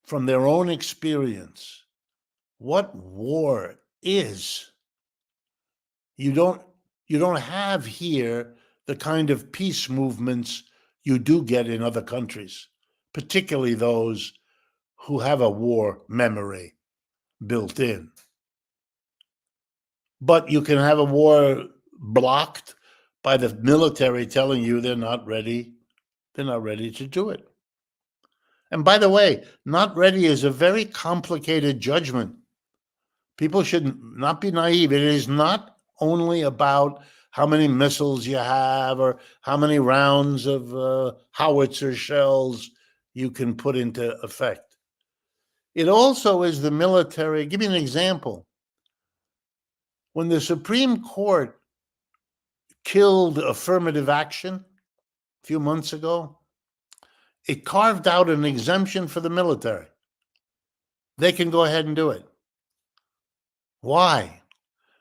from their own experience what war is. You don't have here the kind of peace movements you do get in other countries, particularly those who have a war memory built in. But you can have a war blocked by the military telling you they're not ready. They're not ready to do it. And by the way, not ready is a very complicated judgment. People should not be naive. It is not only about how many missiles you have or how many rounds of howitzer shells you can put into effect. It also is the military. Give me an example. When the Supreme Court killed affirmative action a few months ago, it carved out an exemption for the military. They can go ahead and do it. Why?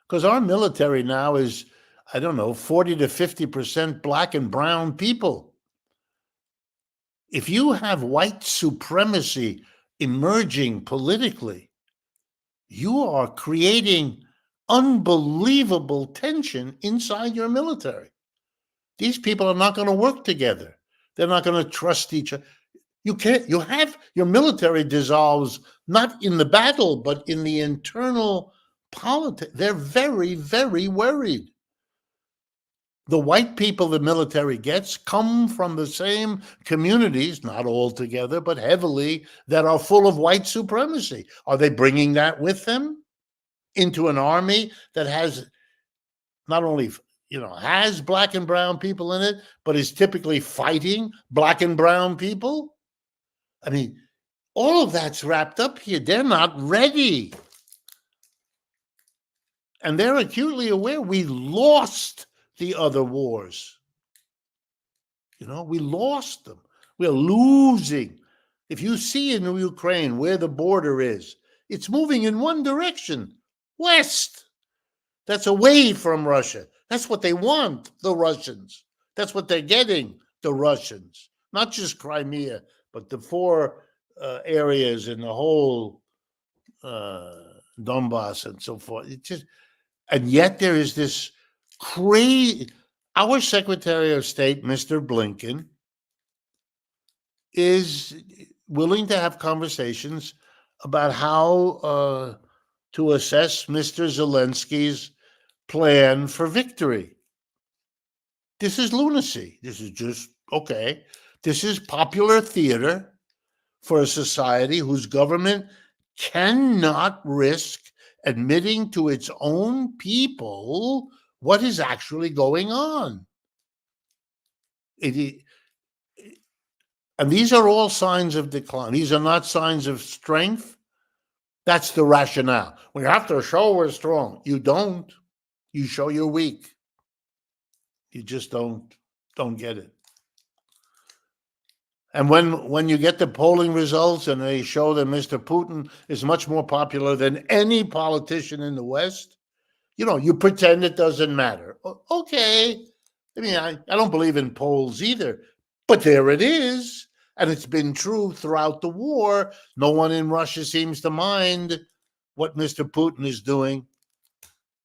Because our military now is, I don't know, 40 to 50% black and brown people. If you have white supremacy emerging politically, you are creating unbelievable tension inside your military. These people are not going to work together. They're not going to trust each other. You have your military dissolves not in the battle, but in the internal politics. They're very, very worried. The white people the military gets come from the same communities, not all together, but heavily, that are full of white supremacy. Are they bringing that with them into an army that has not only has black and brown people in it, but is typically fighting black and brown people? I mean, all of that's wrapped up here. They're not ready. And they're acutely aware we lost the other wars. We lost them. We're losing. If you see in Ukraine where the border is, it's moving in one direction, west. That's away from Russia. That's what they want, the Russians. That's what they're getting, the Russians. Not just Crimea, but the four areas in the whole Donbass and so forth. And yet there is this crazy. Our Secretary of State, Mr. Blinken, is willing to have conversations about how to assess Mr. Zelensky's plan for victory. This is lunacy. This is just, okay. This is popular theater for a society whose government cannot risk admitting to its own people what is actually going on. And these are all signs of decline. These are not signs of strength. That's the rationale. We have to show we're strong. You don't. You show you're weak. You just don't get it. And when you get the polling results and they show that Mr. Putin is much more popular than any politician in the West, you pretend it doesn't matter. Okay. I mean, I don't believe in polls either, but there it is. And it's been true throughout the war. No one in Russia seems to mind what Mr. Putin is doing.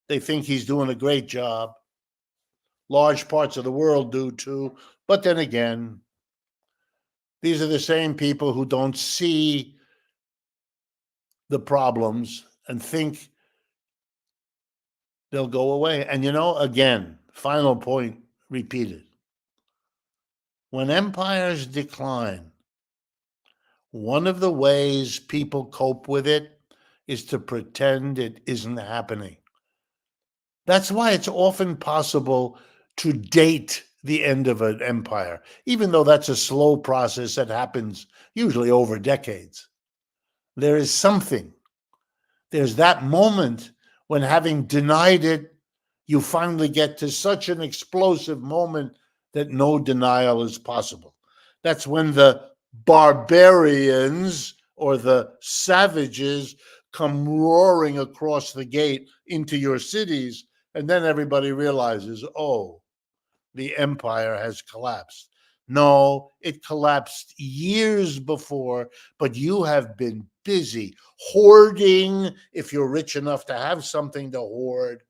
They think he's doing a great job. Large parts of the world do too. But then again, these are the same people who don't see the problems and think they'll go away. And again, final point repeated. When empires decline, one of the ways people cope with it is to pretend it isn't happening. That's why it's often possible to date the end of an empire, even though that's a slow process that happens usually over decades. There is something. There's that moment when, having denied it, you finally get to such an explosive moment that no denial is possible. That's when the barbarians or the savages come roaring across the gate into your cities, and then everybody realizes, oh, the empire has collapsed. No, it collapsed years before, but you have been busy hoarding, if you're rich enough to have something to hoard,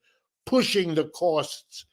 pushing the costs